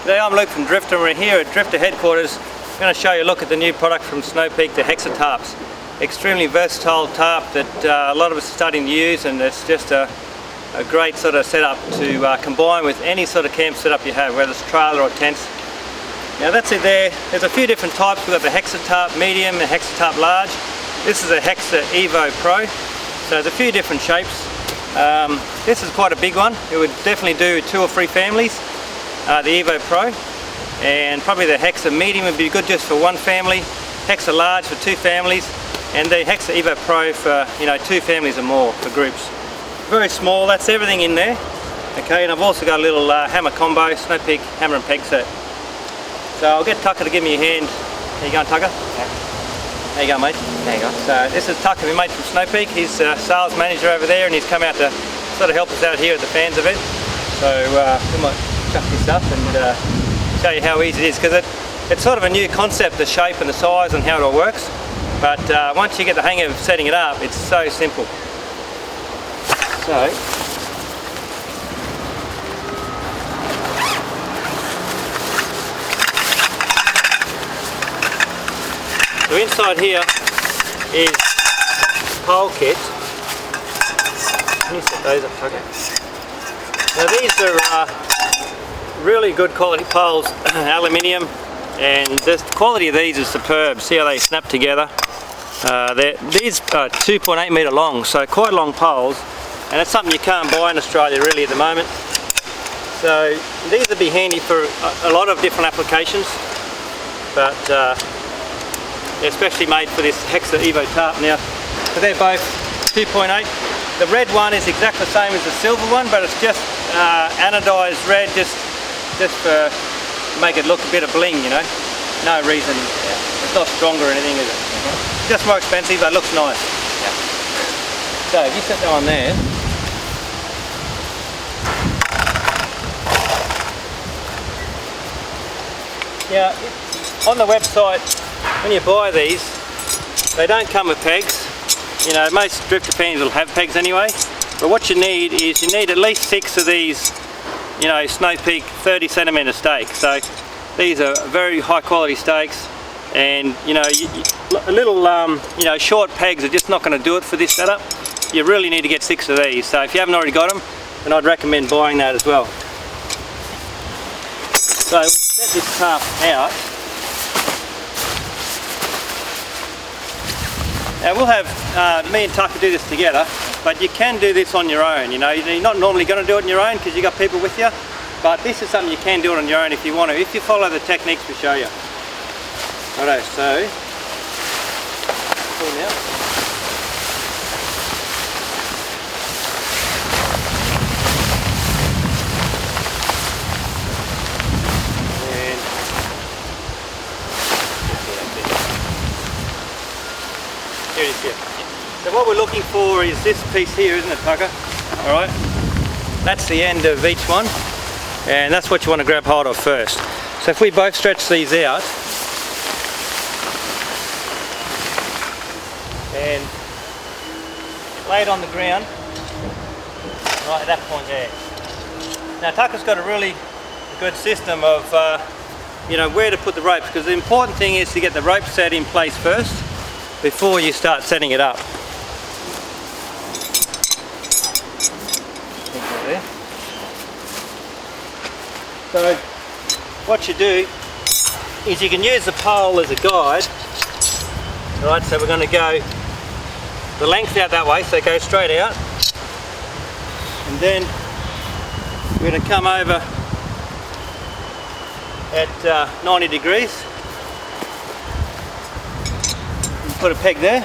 Today I'm Luke from Drifta and we're here at Drifta headquarters. I'm going to show you a look at the new product from Snow Peak, the HEXA tarps. Extremely versatile tarp that a lot of us are starting to use, and it's just a great sort of setup to combine with any sort of camp setup you have, whether it's trailer or tents. Now that's it there. There's a few different types. We've got the HEXA tarp medium and HEXA tarp large. This is a HEXA Evo Pro. So there's a few different shapes. This is quite a big one. It would definitely do 2 or 3 families, the Evo Pro. And probably the HEXA medium would be good just for 1 family, HEXA large for 2 families, and the HEXA Evo Pro for 2 families or more for groups. Very small, that's everything in there. Okay, and I've also got a little hammer combo, Snow Peak hammer and peg set. So I'll get Tucker to give me a hand. How you going, Tucker? Yeah. There you go, mate. There you go. So this is Tucker, my mate from Snow Peak. He's sales manager over there, and he's come out to sort of help us out here at the fans event. So we might chuck this up and show you how easy it is, because it's sort of a new concept, the shape and the size and how it all works. But once you get the hang of setting it up, it's so simple. So inside here is pole kit. Can you set those up, Tucker? Now these are really good quality poles, aluminium, and the quality of these is superb. See how they snap together? These are 2.8 metre long, so quite long poles, and it's something you can't buy in Australia really at the moment. So these would be handy for a lot of different applications, but they're especially made for this HEXA Evo tarp now. So they're both 2.8. The red one is exactly the same as the silver one, but it's just anodized red, just for make it look a bit of bling, you know. No reason. Yeah. It's not stronger or anything, is it? Mm-hmm. Just more expensive, but it looks nice. Yeah. So if you set that on there. Yeah, on the website, when you buy these, they don't come with pegs. You know, most Drifta fans will have pegs anyway, but what you need is at least 6 of these, Snow Peak 30 centimetre stakes. So these are very high quality stakes, and a little short pegs are just not going to do it for this setup. You really need to get 6 of these. So if you haven't already got them, then I'd recommend buying that as well. So we'll set this tarp out. Now we'll have me and Tucker do this together, but you can do this on your own. You're not normally going to do it on your own because you've got people with you, but this is something you can do it on your own if you want to, if you follow the techniques we show you. Righto, so pull now. Here it is here. So what we're looking for is this piece here, isn't it, Tucker? Alright. That's the end of each one, and that's what you want to grab hold of first. So if we both stretch these out and lay it on the ground, right at that point there. Now Tucker's got a really good system of where to put the ropes, because the important thing is to get the rope set in place first before you start setting it up. So what you do is you can use the pole as a guide. Right, so we're going to go the length out that way, so go straight out, and then we're going to come over at 90 degrees. Put a peg there.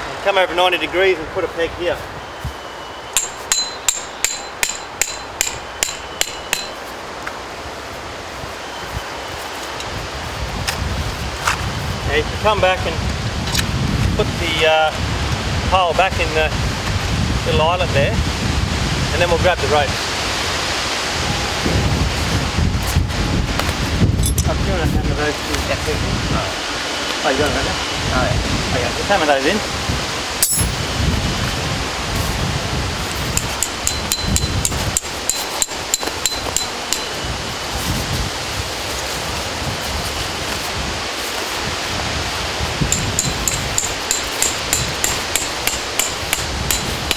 And come over 90 degrees and put a peg here. Now you can come back and put the pole back in the little island there, and then we'll grab the ropes. you want to hammer those two pegs in? No. Oh, you got them, haven't you? Oh yeah. Okay, just hammer those in.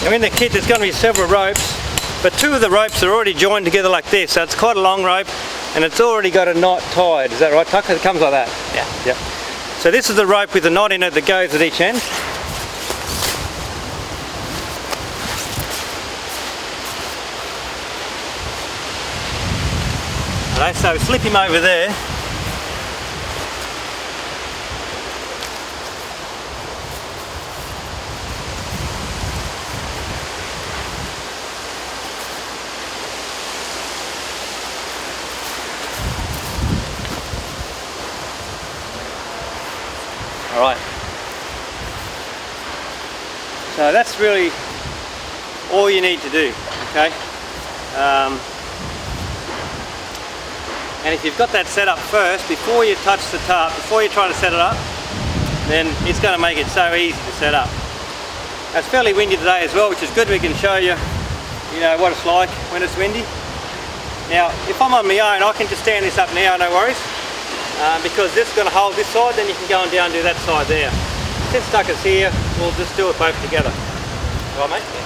Now in the kit there's going to be several ropes, but two of the ropes are already joined together like this, so it's quite a long rope and it's already got a knot tied. Is that right, Tucker? It comes like that? Yeah. Yeah. So this is the rope with the knot in it that goes at each end. Alright, so slip him over there. Alright, so that's really all you need to do, okay? And if you've got that set up first, before you touch the tarp, before you try to set it up, then it's going to make it so easy to set up. It's fairly windy today as well, which is good. We can show you, what it's like when it's windy. Now, if I'm on my own, I can just stand this up now, no worries. Because this is going to hold this side, then you can go on down and do that side there. Since Tucker's here, we'll just do it both together. All right, mate? Yeah.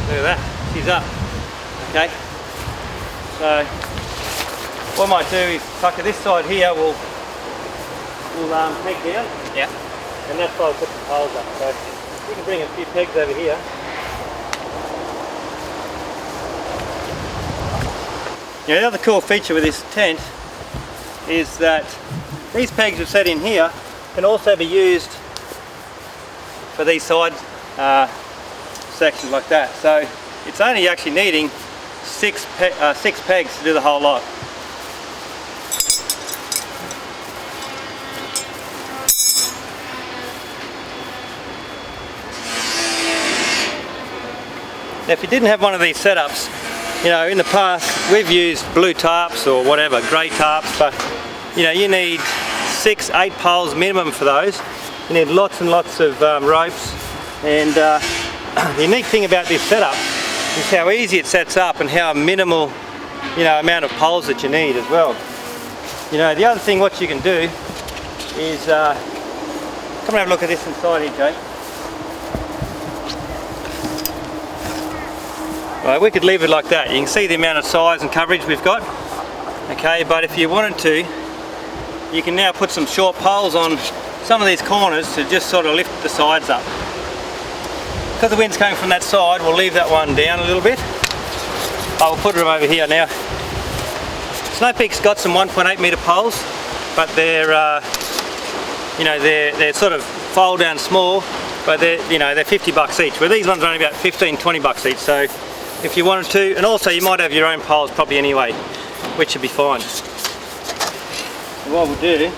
Look at that, she's up. Okay. So, what I might do is Tucker this side here, we'll peg down. Yeah. And that's why I'll put the poles up. So you can bring a few pegs over here. Now the other cool feature with this tent is that these pegs are set in here can also be used for these side sections like that. So it's only actually needing six pegs to do the whole lot. Now if you didn't have one of these setups, in the past we've used blue tarps or whatever, grey tarps, but you need 6-8 poles minimum for those. You need lots and lots of ropes, and the unique thing about this setup is how easy it sets up and how minimal amount of poles that you need as well. The other thing what you can do is come and have a look at this inside here, Jake. Right, we could leave it like that. You can see the amount of size and coverage we've got. Okay, but if you wanted to, you can now put some short poles on some of these corners to just sort of lift the sides up. Because the wind's coming from that side, we'll leave that one down a little bit. I will put them over here now. Snow Peak's got some 1.8 metre poles, but they're they're sort of fold down small, but they're they're $50 each. Where these ones are only about $15-20 each. So if you wanted to, and also you might have your own poles probably anyway, which would be fine. So what we'll do,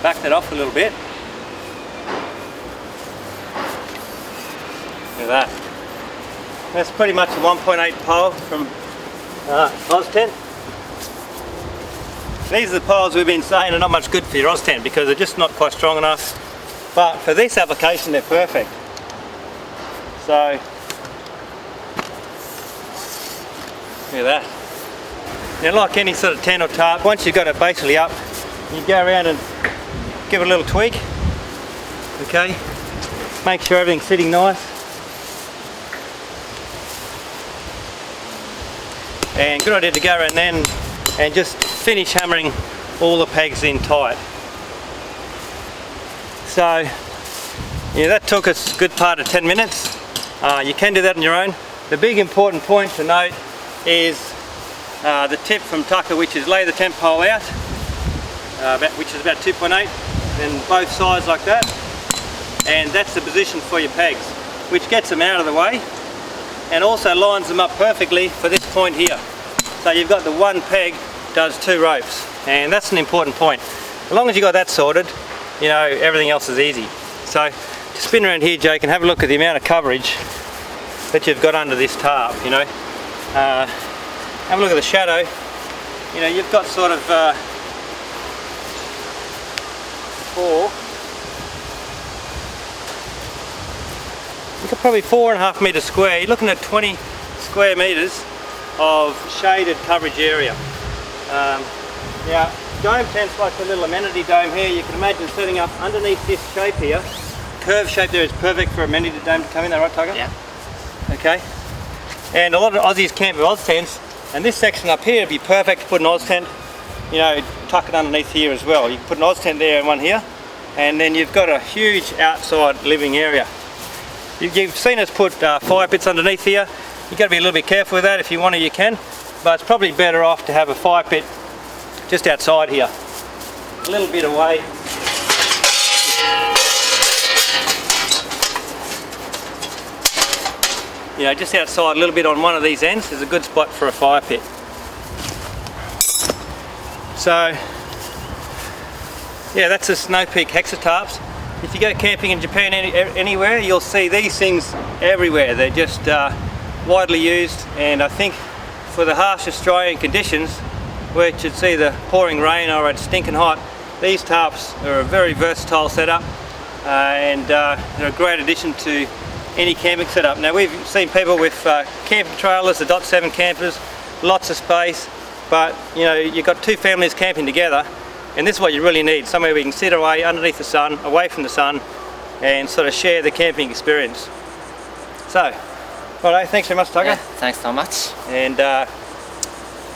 back that off a little bit. Look at that. That's pretty much a 1.8 pole from OZTENT. These are the poles we've been saying are not much good for your OZTENT because they're just not quite strong enough. But for this application they're perfect. So, look at that. Now like any sort of tent or tarp, once you've got it basically up, you go around and give it a little tweak. Okay, make sure everything's sitting nice. And good idea to go around then and just finish hammering all the pegs in tight. So that took us a good part of 10 minutes. You can do that on your own. The big important point to note is the tip from Tucker, which is lay the tent pole out, which is about 2.8, then both sides like that, and that's the position for your pegs, which gets them out of the way and also lines them up perfectly for this point here. So you've got the one peg does two ropes, and that's an important point. As long as you got that sorted, you know, everything else is easy. So to spin around here, Jake, and have a look at the amount of coverage that you've got under this tarp, you know. Have a look at the shadow. You know, you've got sort of probably 4.5 metres square. You're looking at 20 square metres of shaded coverage area. Now, dome tent's like the little amenity dome here. You can imagine setting up underneath this shape here. Curved shape there is perfect for amenity dome to come in there, right, Tiger? Yeah. Okay. And a lot of Aussies camp with OZTENTs, and this section up here would be perfect to put an OZTENT, you know, tuck it underneath here as well. You can put an OZTENT there and one here, and then you've got a huge outside living area. You've seen us put fire pits underneath here. You've got to be a little bit careful with that. If you want to, you can, but it's probably better off to have a fire pit just outside here, a little bit away. You know, just outside a little bit on one of these ends is a good spot for a fire pit. So, yeah, that's the Snow Peak HEXA tarps. If you go camping in Japan anywhere, you'll see these things everywhere. They're just widely used, and I think for the harsh Australian conditions, where you should see the pouring rain or it's stinking hot, these tarps are a very versatile setup, and they're a great addition to any camping setup. Now, we've seen people with camping trailers, the .7 campers, lots of space, but you know, you've got two families camping together, and this is what you really need, somewhere where you can sit away underneath the sun, away from the sun, and sort of share the camping experience. So, righto, thanks very much, Tucker. Yeah, thanks so much. And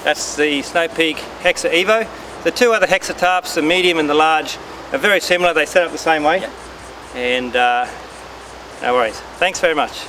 that's the Snow Peak HEXA Evo. The two other HEXA tarps, the medium and the large, are very similar. They set up the same way. Yeah. And no worries. Thanks very much.